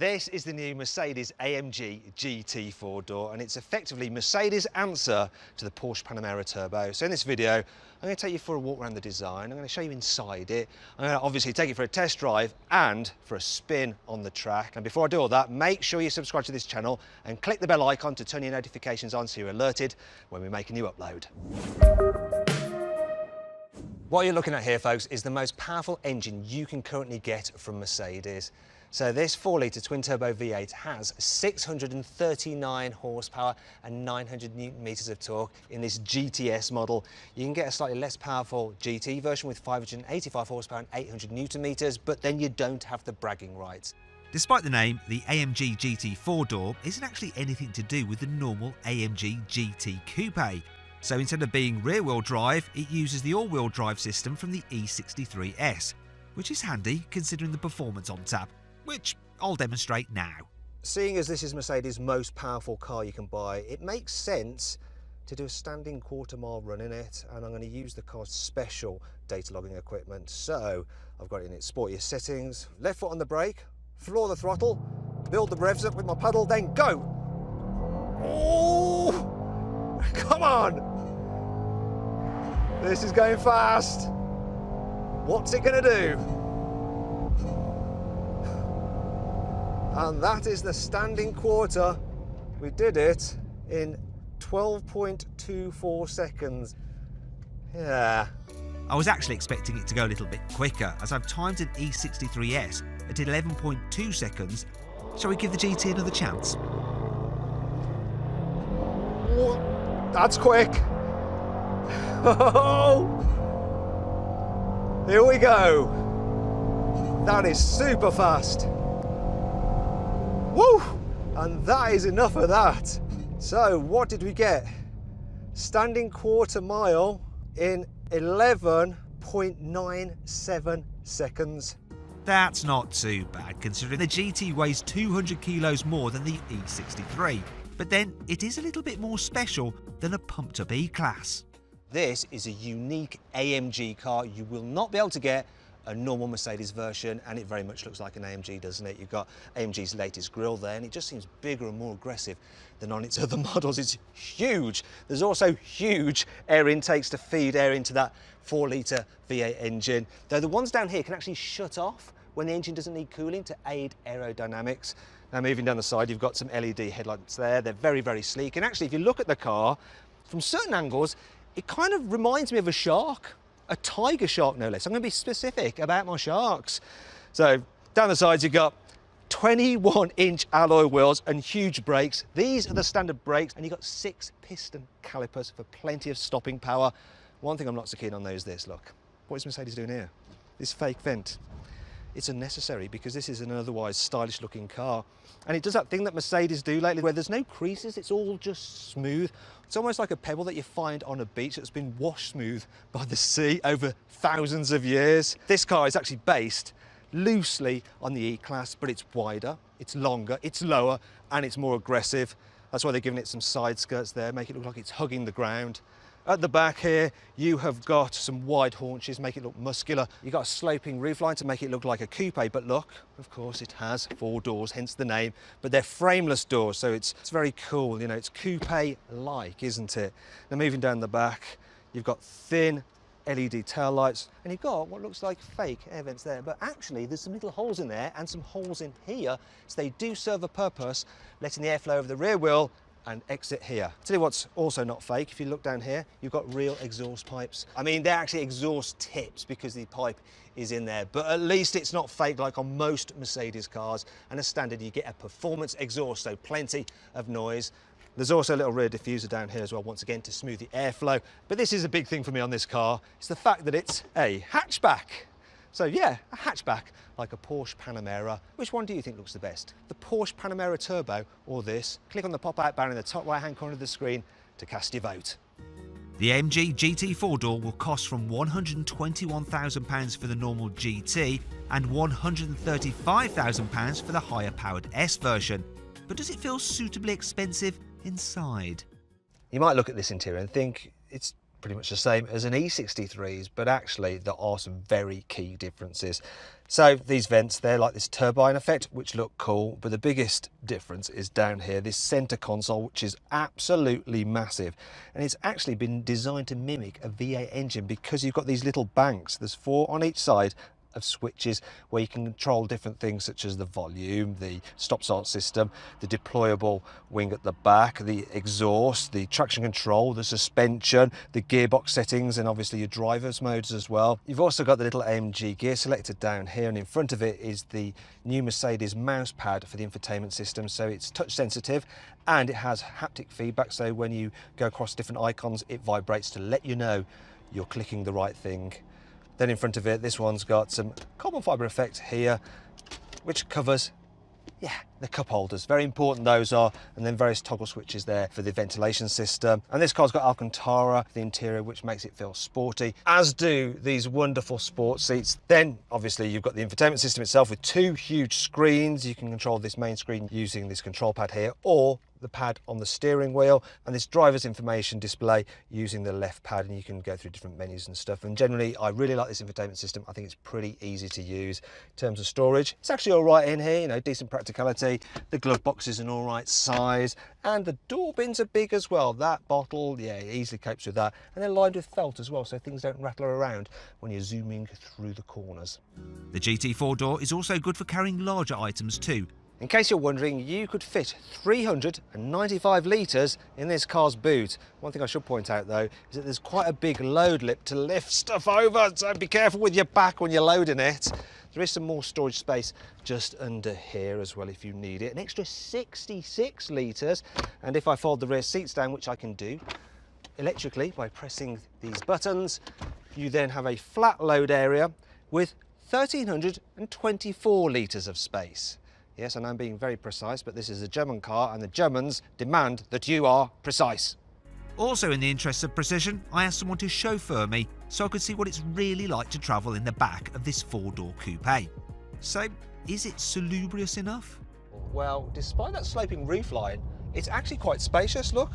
This is the new Mercedes-AMG GT 4-door, and it's effectively Mercedes' answer to the Porsche Panamera Turbo. So in this video, I'm going to take you for a walk around the design. I'm going to show you inside it. I'm going to obviously take you for a test drive and for a spin on the track. And before I do all that, make sure you subscribe to this channel and click the bell icon to turn your notifications on so you're alerted when we make a new upload. What you're looking at here, folks, is the most powerful engine you can currently get from Mercedes. So this 4-litre twin-turbo V8 has 639 horsepower and 900 Newton-meters of torque in this GTS model. You can get a slightly less powerful GT version with 585 horsepower and 800 Newton-meters, but then you don't have the bragging rights. Despite the name, the AMG GT 4-door isn't actually anything to do with the normal AMG GT Coupé. So instead of being rear-wheel drive, it uses the all-wheel drive system from the E63S, which is handy considering the performance on tap, which I'll demonstrate now. Seeing as this is Mercedes' most powerful car you can buy, it makes sense to do a standing quarter-mile run in it, and I'm going to use the car's special data logging equipment. So I've got it in its sportiest settings, left foot on the brake, floor the throttle, build the revs up with my pedal, then go! Oh! Come on! This is going fast. What's it going to do? And that is the standing quarter. We did it in 12.24 seconds. Yeah. I was actually expecting it to go a little bit quicker, as I've timed an E63S at 11.2 seconds. Shall we give the GT another chance? That's quick. Here we go. That is super fast. Woo! And that is enough of that. So what did we get? Standing quarter mile in 11.97 seconds. That's not too bad, considering the GT weighs 200 kilos more than the E63. But then it is a little bit more special than a pumped-up E-Class. This is a unique AMG car. You will not be able to get a normal Mercedes version, and it very much looks like an AMG, doesn't it? You've got AMG's latest grille there, and it just seems bigger and more aggressive than on its other models. It's huge. There's also huge air intakes to feed air into that 4-litre V8 engine, though the ones down here can actually shut off when the engine doesn't need cooling to aid aerodynamics. Now moving down the side, you've got some LED headlights there. They're very, very sleek, and actually if you look at the car from certain angles, it kind of reminds me of a shark. A tiger shark, no less. I'm going to be specific about my sharks. So down the sides, you've got 21-inch alloy wheels and huge brakes. These are the standard brakes, and you've got 6 piston calipers for plenty of stopping power. One thing I'm not so keen on though is this, look. What is Mercedes doing here? This fake vent. It's unnecessary because this is an otherwise stylish looking car. And it does that thing that Mercedes do lately where there's no creases, it's all just smooth. It's almost like a pebble that you find on a beach that's been washed smooth by the sea over thousands of years. This car is actually based loosely on the E-Class, but it's wider, it's longer, it's lower, and it's more aggressive. That's why they're giving it some side skirts there, make it look like it's hugging the ground. At the back here, you have got some wide haunches, make it look muscular. You've got a sloping roofline to make it look like a coupe, but look, of course, it has 4 doors, hence the name, but they're frameless doors, so it's very cool. You know, it's coupe-like, isn't it? Now, moving down the back, you've got thin LED tail lights, and you've got what looks like fake air vents there, but actually there's some little holes in there and some holes in here, so they do serve a purpose, letting the airflow over the rear wheel and exit here. Tell you what's also not fake, if you look down here, you've got real exhaust pipes. I mean, they're actually exhaust tips because the pipe is in there, but at least it's not fake like on most Mercedes cars, and as standard you get a performance exhaust, so plenty of noise. There's also a little rear diffuser down here as well, once again to smooth the airflow, but this is a big thing for me on this car. It's the fact that it's a hatchback. So yeah, a hatchback like a Porsche Panamera. Which one do you think looks the best? The Porsche Panamera Turbo or this? Click on the pop-out banner in the top right-hand corner of the screen to cast your vote. The AMG GT 4-door will cost from £121,000 for the normal GT and £135,000 for the higher-powered S version. But does it feel suitably expensive inside? You might look at this interior and think it's pretty much the same as an E63's, but actually there are some very key differences. So these vents, they're like this turbine effect, which look cool, but the biggest difference is down here, this center console, which is absolutely massive. And it's actually been designed to mimic a V8 engine because you've got these little banks. There's 4 on each side of switches where you can control different things such as the volume, the stop-start system, the deployable wing at the back, the exhaust, the traction control, the suspension, the gearbox settings, and obviously your driver's modes as well. You've also got the little AMG gear selector down here, and in front of it is the new Mercedes mouse pad for the infotainment system. So it's touch sensitive and it has haptic feedback, so when you go across different icons it vibrates to let you know you're clicking the right thing. Then in front of it, this one's got some carbon fibre effect here, which covers, the cup holders. Very important those are, and then various toggle switches there for the ventilation system. And this car's got Alcantara for the interior, which makes it feel sporty, as do these wonderful sports seats. Then obviously you've got the infotainment system itself with 2 huge screens. You can control this main screen using this control pad here, or the pad on the steering wheel, and this driver's information display using the left pad, and you can go through different menus and stuff. And generally I really like this infotainment system. I think it's pretty easy to use. In terms of storage, it's actually all right in here, you know, decent practicality. The glove box is an all right size, and the door bins are big as well. That bottle, easily copes with that, and they're lined with felt as well, so things don't rattle around when you're zooming through the corners. The GT 4-door is also good for carrying larger items too. In case you're wondering, you could fit 395 litres in this car's boot. One thing I should point out though is that there's quite a big load lip to lift stuff over, so be careful with your back when you're loading it. There is some more storage space just under here as well if you need it. An extra 66 litres, and if I fold the rear seats down, which I can do electrically by pressing these buttons, you then have a flat load area with 1,324 litres of space. Yes, I know I'm being very precise, but this is a German car and the Germans demand that you are precise. Also in the interests of precision, I asked someone to chauffeur me so I could see what it's really like to travel in the back of this 4-door coupe. So, is it salubrious enough? Well, despite that sloping roofline, it's actually quite spacious, look.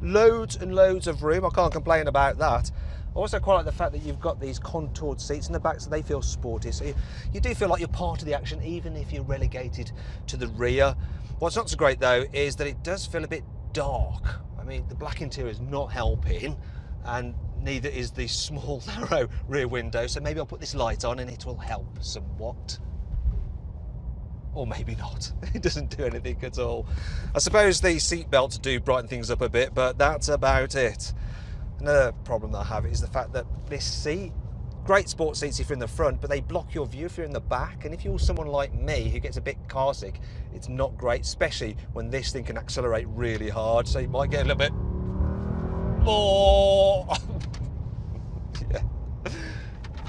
Loads and loads of room, I can't complain about that. I also quite like the fact that you've got these contoured seats in the back, so they feel sporty. So you do feel like you're part of the action, even if you're relegated to the rear. What's not so great though is that it does feel a bit dark. I mean, the black interior is not helping, and neither is the small, narrow rear window. So maybe I'll put this light on and it will help somewhat. Or maybe not. It doesn't do anything at all. I suppose the seat belts do brighten things up a bit, but that's about it. Another problem that I have is the fact that this seat, great sports seats if you're in the front, but they block your view if you're in the back. And if you're someone like me who gets a bit car sick, it's not great, especially when this thing can accelerate really hard. So you might get a little bit more.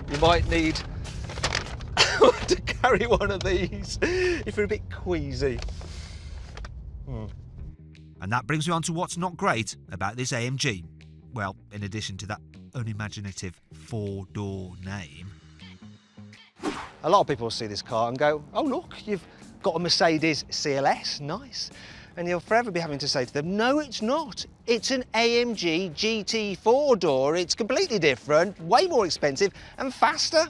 You might need to carry one of these if you're a bit queasy. And that brings me on to what's not great about this AMG. Well, in addition to that unimaginative 4-door name. A lot of people see this car and go, oh look, you've got a Mercedes CLS, nice. And you'll forever be having to say to them, no it's not. It's an AMG GT 4-door. It's completely different, way more expensive and faster.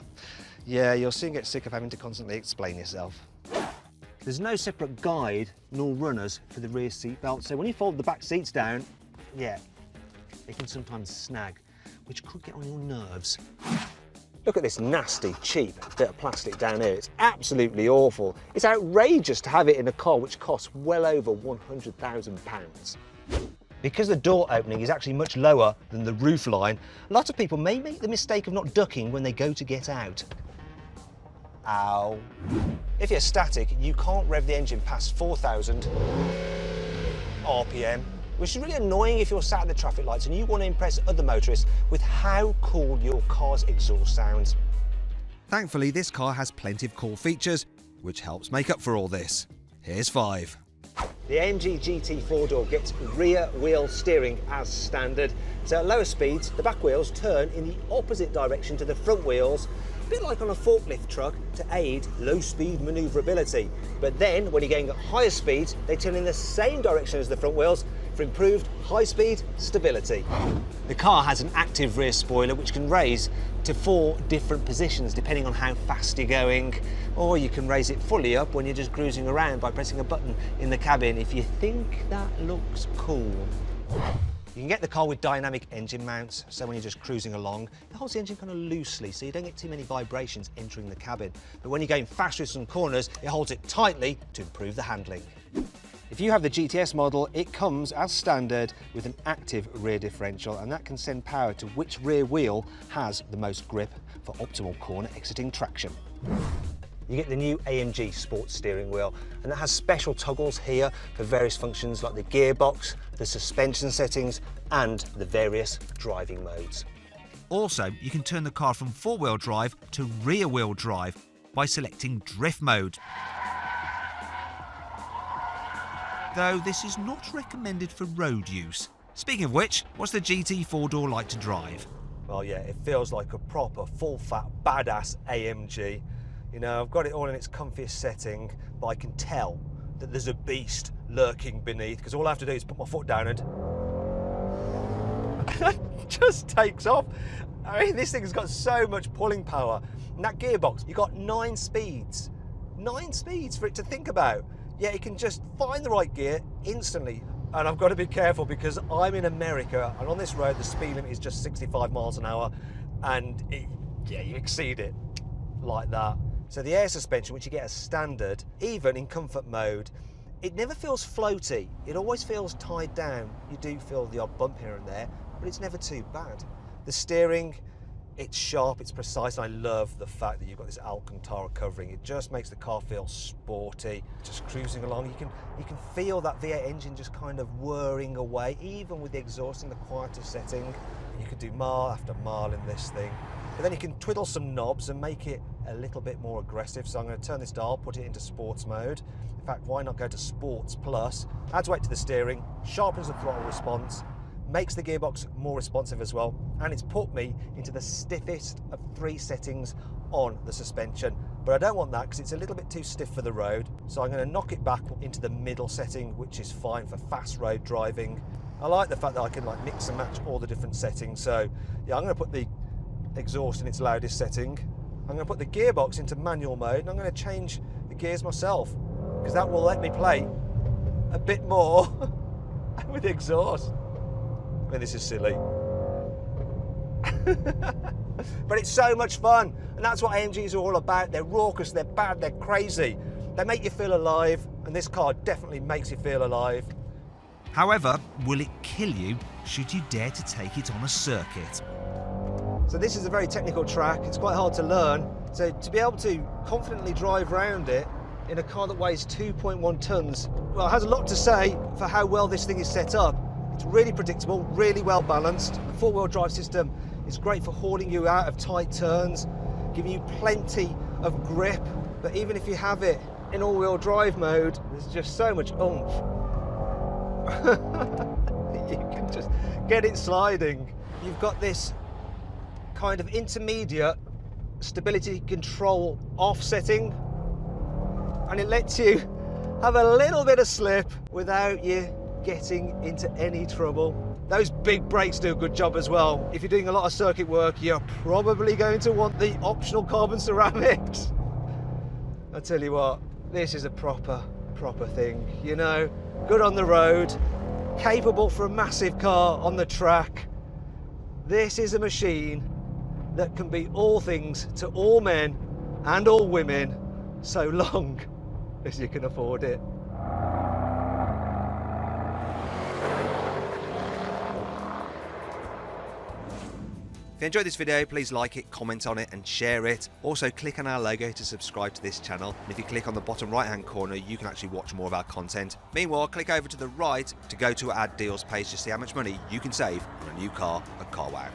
Yeah, you'll soon get sick of having to constantly explain yourself. There's no separate guide nor runners for the rear seat belt, so when you fold the back seats down, they can sometimes snag, which could get on your nerves. Look at this nasty, cheap bit of plastic down here. It's absolutely awful. It's outrageous to have it in a car which costs well over £100,000. Because the door opening is actually much lower than the roof line, a lot of people may make the mistake of not ducking when they go to get out. Ow. If you're static, you can't rev the engine past 4,000 RPM, which is really annoying if you're sat at the traffic lights and you want to impress other motorists with how cool your car's exhaust sounds. Thankfully, this car has plenty of cool features, which helps make up for all this. Here's 5. The AMG GT 4-door gets rear wheel steering as standard. So at lower speeds, the back wheels turn in the opposite direction to the front wheels, a bit like on a forklift truck, to aid low-speed manoeuvrability. But then, when you're going at higher speeds, they turn in the same direction as the front wheels for improved high-speed stability. The car has an active rear spoiler which can raise to 4 different positions depending on how fast you're going, or you can raise it fully up when you're just cruising around by pressing a button in the cabin if you think that looks cool. You can get the car with dynamic engine mounts, so when you're just cruising along, it holds the engine kind of loosely so you don't get too many vibrations entering the cabin. But when you're going fast through some corners, it holds it tightly to improve the handling. If you have the GTS model, it comes as standard with an active rear differential, and that can send power to which rear wheel has the most grip for optimal corner exiting traction. You get the new AMG sports steering wheel, and that has special toggles here for various functions like the gearbox, the suspension settings, and the various driving modes. Also, you can turn the car from 4-wheel drive to rear-wheel drive by selecting drift mode. Though this is not recommended for road use. Speaking of which, what's the GT 4-door like to drive? Well, yeah, it feels like a proper full-fat badass AMG. You know, I've got it all in its comfiest setting, but I can tell that there's a beast lurking beneath, because all I have to do is put my foot down and it just takes off. I mean, this thing's got so much pulling power. And that gearbox, you've got 9 speeds. 9 speeds for it to think about. Yeah, it can just find the right gear instantly. And I've got to be careful because I'm in America, and on this road the speed limit is just 65 miles an hour, and you exceed it like that. So the air suspension, which you get as standard, even in comfort mode, it never feels floaty. It always feels tied down. You do feel the odd bump here and there, but it's never too bad. The steering, it's sharp, it's precise, and I love the fact that you've got this Alcantara covering. It just makes the car feel sporty. Just cruising along, you can feel that V8 engine just kind of whirring away, even with the exhaust in the quieter setting. You could do mile after mile in this thing. But then you can twiddle some knobs and make it a little bit more aggressive. So I'm going to turn this dial, put it into sports mode. In fact, why not go to Sports Plus? Adds weight to the steering, sharpens the throttle response, makes the gearbox more responsive as well, and it's put me into the stiffest of 3 settings on the suspension. But I don't want that because it's a little bit too stiff for the road. So I'm going to knock it back into the middle setting, which is fine for fast road driving. I like the fact that I can like mix and match all the different settings. So yeah, I'm going to put the exhaust in its loudest setting. I'm going to put the gearbox into manual mode, and I'm going to change the gears myself because that will let me play a bit more with the exhaust. I mean, this is silly. But it's so much fun, and that's what AMGs are all about. They're raucous, they're bad, they're crazy. They make you feel alive, and this car definitely makes you feel alive. However, will it kill you should you dare to take it on a circuit? So this is a very technical track. It's quite hard to learn. So to be able to confidently drive around it in a car that weighs 2.1 tons, well, it has a lot to say for how well this thing is set up. It's really predictable, really well balanced. The 4-wheel drive system is great for hauling you out of tight turns, giving you plenty of grip. But even if you have it in all-wheel drive mode, there's just so much oomph. You can just get it sliding. You've got this kind of intermediate stability control off setting, and it lets you have a little bit of slip without you getting into any trouble. Those big brakes do a good job as well. If you're doing a lot of circuit work, you're probably going to want the optional carbon ceramics. I tell you what, this is a proper thing, you know, good on the road, capable for a massive car on the track. This is a machine that can be all things to all men and all women, so long as you can afford it. If you enjoyed this video, please like it, comment on it and share it. Also click on our logo to subscribe to this channel, and if you click on the bottom right hand corner you can actually watch more of our content. Meanwhile, click over to the right to go to our deals page to see how much money you can save on a new car at CarWow.